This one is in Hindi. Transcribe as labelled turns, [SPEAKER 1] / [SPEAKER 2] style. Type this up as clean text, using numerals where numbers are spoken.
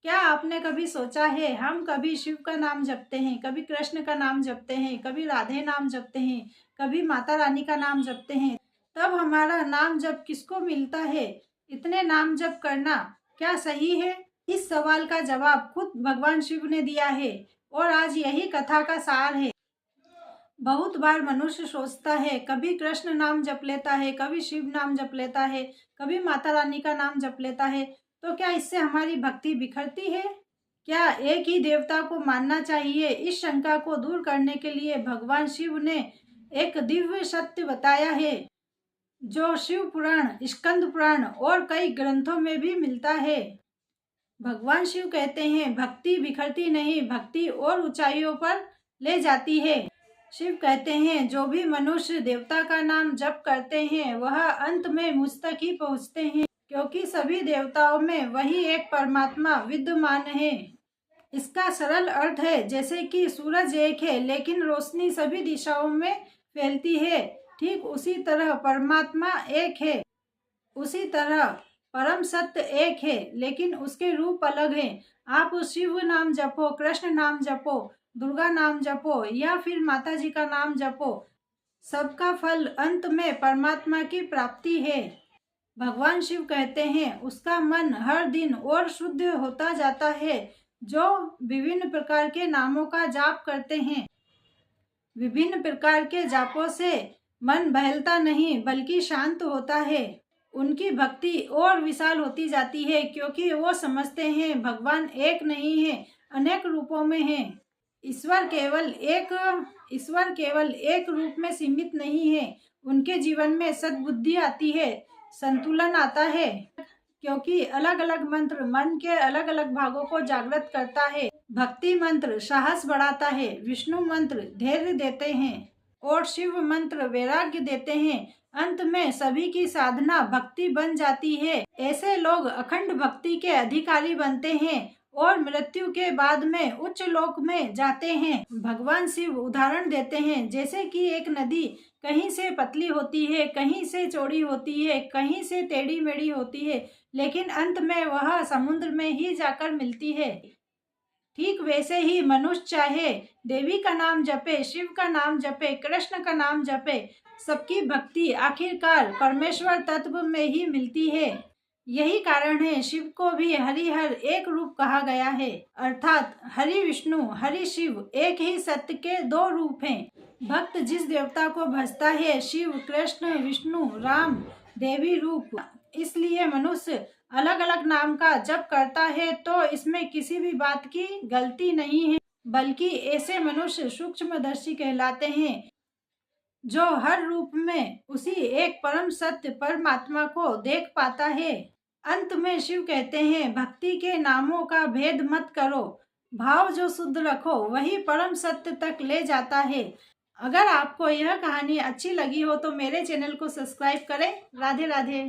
[SPEAKER 1] क्या आपने कभी सोचा है, हम कभी शिव का नाम जपते हैं, कभी कृष्ण का नाम जपते हैं, कभी राधे नाम जपते हैं, कभी माता रानी का नाम जपते हैं, तब हमारा नाम जप किसको मिलता है? इतने नाम जप करना क्या सही है? इस सवाल का जवाब खुद भगवान शिव ने दिया है और आज यही कथा का सार है। बहुत बार मनुष्य सोचता है, कभी कृष्ण नाम जप लेता है, कभी शिव नाम जप लेता है, कभी माता रानी का नाम जप लेता है, तो क्या इससे हमारी भक्ति बिखरती है? क्या एक ही देवता को मानना चाहिए? इस शंका को दूर करने के लिए भगवान शिव ने एक दिव्य सत्य बताया है, जो शिव पुराण, स्कंद पुराण और कई ग्रंथों में भी मिलता है। भगवान शिव कहते हैं, भक्ति बिखरती नहीं, भक्ति और ऊंचाइयों पर ले जाती है। शिव कहते हैं, जो भी मनुष्य देवता का नाम जप करते हैं वह अंत में मुझ तक ही पहुँचते हैं, क्योंकि सभी देवताओं में वही एक परमात्मा विद्यमान है। इसका सरल अर्थ है, जैसे कि सूरज एक है लेकिन रोशनी सभी दिशाओं में फैलती है, ठीक उसी तरह परमात्मा एक है। उसी तरह परम सत्य एक है लेकिन उसके रूप अलग हैं। आप शिव नाम जपो, कृष्ण नाम जपो, दुर्गा नाम जपो या फिर माता जी का नाम जपो, सबका फल अंत में परमात्मा की प्राप्ति है। भगवान शिव कहते हैं, उसका मन हर दिन और शुद्ध होता जाता है जो विभिन्न प्रकार के नामों का जाप करते हैं। विभिन्न प्रकार के जापों से मन बहलता नहीं बल्कि शांत होता है। उनकी भक्ति और विशाल होती जाती है, क्योंकि वो समझते हैं भगवान एक नहीं है, अनेक रूपों में है। ईश्वर केवल एक रूप में सीमित नहीं है। उनके जीवन में सद्बुद्धि आती है, संतुलन आता है, क्योंकि अलग अलग मंत्र मन के अलग अलग भागों को जागृत करता है। भक्ति मंत्र साहस बढ़ाता है, विष्णु मंत्र धैर्य देते हैं और शिव मंत्र वैराग्य देते हैं। अंत में सभी की साधना भक्ति बन जाती है। ऐसे लोग अखंड भक्ति के अधिकारी बनते हैं और मृत्यु के बाद में उच्च लोक में जाते हैं। भगवान शिव उदाहरण देते हैं, जैसे कि एक नदी कहीं से पतली होती है, कहीं से चौड़ी होती है, कहीं से टेढ़ी मेढ़ी होती है, लेकिन अंत में वह समुद्र में ही जाकर मिलती है। ठीक वैसे ही मनुष्य चाहे देवी का नाम जपे, शिव का नाम जपे, कृष्ण का नाम जपे, सबकी भक्ति आखिरकार परमेश्वर तत्व में ही मिलती है। यही कारण है शिव को भी हरिहर एक रूप कहा गया है, अर्थात हरि विष्णु हरि शिव एक ही सत्य के दो रूप हैं। भक्त जिस देवता को भजता है, शिव, कृष्ण, विष्णु, राम, देवी रूप, इसलिए मनुष्य अलग अलग नाम का जप करता है तो इसमें किसी भी बात की गलती नहीं है, बल्कि ऐसे मनुष्य सूक्ष्मदर्शी कहलाते हैं, जो हर रूप में उसी एक परम सत्य परमात्मा को देख पाता है। अंत में शिव कहते हैं, भक्ति के नामों का भेद मत करो, भाव जो शुद्ध रखो वही परम सत्य तक ले जाता है। अगर आपको यह कहानी अच्छी लगी हो तो मेरे चैनल को सब्सक्राइब करें। राधे राधे।